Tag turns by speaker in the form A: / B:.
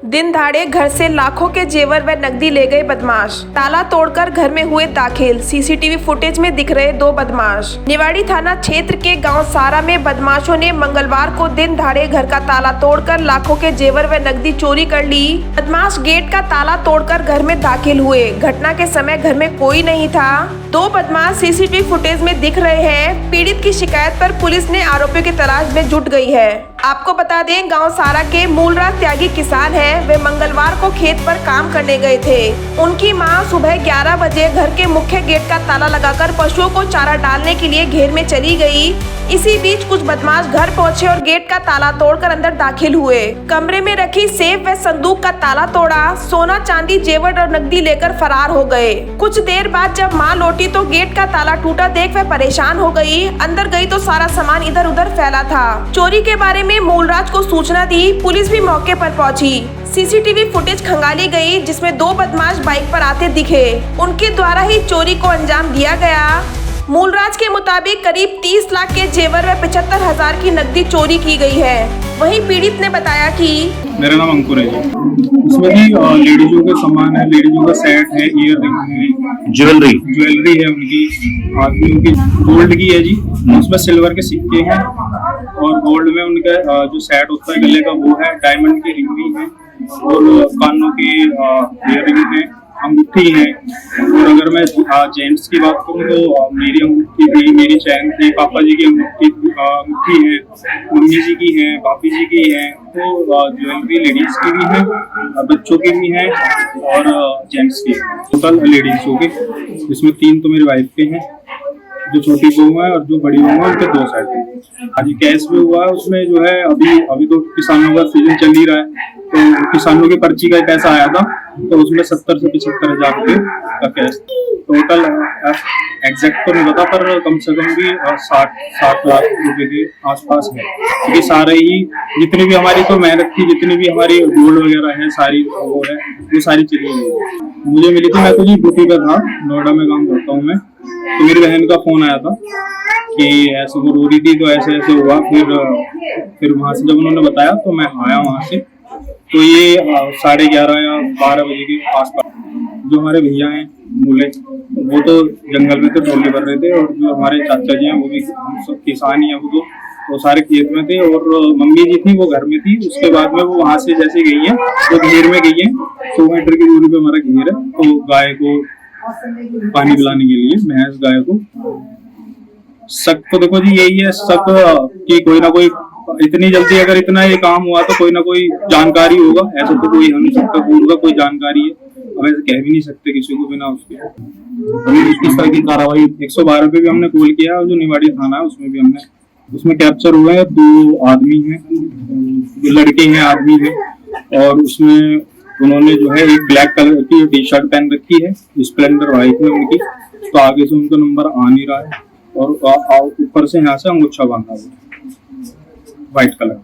A: दिन दहाड़े घर से लाखों के जेवर व नकदी ले गए बदमाश। ताला तोड़कर घर में हुए दाखिल। सीसीटीवी फुटेज में दिख रहे दो बदमाश। निवाड़ी थाना क्षेत्र के गांव सारा में बदमाशों ने मंगलवार को दिन दहाड़े घर का ताला तोड़कर लाखों के जेवर व नकदी चोरी कर ली। बदमाश गेट का ताला तोड़कर घर में दाखिल हुए। घटना के समय घर में कोई नहीं था। दो बदमाश सीसीटीवी फुटेज में दिख रहे हैं। पीड़ित की शिकायत पर पुलिस ने आरोपियों की तलाश में जुट गई है। आपको बता दें, गांव सारा के मूलराज त्यागी किसान हैं। वे मंगलवार को खेत पर काम करने गए थे। उनकी मां सुबह 11 बजे घर के मुख्य गेट का ताला लगाकर पशुओं को चारा डालने के लिए घेर में चली गई। इसी बीच कुछ बदमाश घर पहुंचे और गेट का ताला तोड़कर अंदर दाखिल हुए। कमरे में रखी सेफ व संदूक का ताला तोड़ा। सोना चांदी जेवर और नकदी लेकर फरार हो गए। कुछ देर बाद जब मां लौटी तो गेट का ताला टूटा देख वह परेशान हो गई। अंदर गई तो सारा सामान इधर उधर फैला था। चोरी के बारे में मूलराज को सूचना दी। पुलिस भी मौके पर पहुंची। सीसीटीवी फुटेज खंगाली गई, जिसमें दो बदमाश बाइक पर आते दिखे। उनके द्वारा ही चोरी को अंजाम दिया गया। मूलराज के मुताबिक करीब 30 लाख के जेवर व 75,000 की नकदी चोरी की गई है। वहीं पीड़ित ने बताया कि
B: मेरा नाम अंकुर है जी। इसमें भी लेडीजों के सामान है, लेडीजों का सेट है, ईयर रिंग है, ज्वेलरी है उनकी, आदमियों की गोल्ड की है जी। उसमें सिल्वर के सिक्के हैं और गोल्ड में उनका जो सेट होता है गले का वो है। डायमंड की रिंग भी है और कानों की ईयर रिंग है, अंगूठी है। और अगर मैं जेंट्स की बात करूँ तो मेरी अंगूठी थी, मेरी चैन थी, पापा जी की अंगूठी है, मम्मी जी की है, भाभी जी की है। तो ज्वेलरी लेडीज की भी है, बच्चों की भी है और जेंट्स की। टोटल लेडीज हो गए, जिसमें 3 तो मेरी वाइफ के हैं, जो छोटी बहू है और जो बड़ी बहू है उनके 2 सेट हैं। आज कैश में हुआ है उसमें जो है अभी तो किसानों का सीजन चल ही रहा है, तो किसानों की पर्ची का पैसा आया था, तो उसमें 70 से 75,000 रुपये का कैश टोटल। एग्जैक्ट तो नहीं पता, पर कम से कम भी 60 लाख रुपए के आसपास है। क्योंकि सारे ही जितनी भी हमारी तो मेहनत थी, जितनी भी हमारी गोल्ड वगैरह है, सारी वो है, वो सारी चली गई। मुझे मिली थी, मैं तो जी ड्यूटी पर था, नोएडा में काम करता हूँ मैं। तो मेरी बहन का फोन आया था कि ऐसे वो रो रही थी, तो ऐसे ऐसे हुआ। फिर वहां से जब उन्होंने बताया तो मैं आया वहां से। तो ये 11:30 या 12 बजे के आसपास जो हमारे भैया हैं मूले, वो तो जंगल में थे, ढोले भर रहे थे। और जो हमारे चाचा जी हैं वो भी सब किसान ही हैं, वो सारे खेत में थे। और मम्मी जी थी वो घर में थी। उसके बाद में वो वहां से जैसे गई है वो घेर में गई है। 100 मीटर की दूरी पे हमारा घेर है। तो गाय को पानी पिलाने के लिए, भैंस गाय को। शक तो देखो जी यही है, शक कि कोई ना कोई इतनी जल्दी अगर इतना ये काम हुआ तो कोई ना कोई जानकारी होगा। ऐसा तो कोई हो नहीं सकता, होगा कोई जानकारी है। अब ऐसे कह भी नहीं सकते किसी को बिना उसके। इस तरह की कार्रवाई 112 पे भी हमने कॉल किया। जो निवाड़ी थाना है उसमें कैप्चर हुए हैं 2 आदमी हैं, जो लड़के हैं, आदमी हैं। और उसमें उन्होंने जो है एक ब्लैक कलर की टी शर्ट पहन रखी है, स्प्लेंडर व्हाइट में उनकी। तो आगे से उनका नंबर आ नहीं रहा है और ऊपर से यहाँ से अंगूछा बांधा हुआ व्हाइट कलर।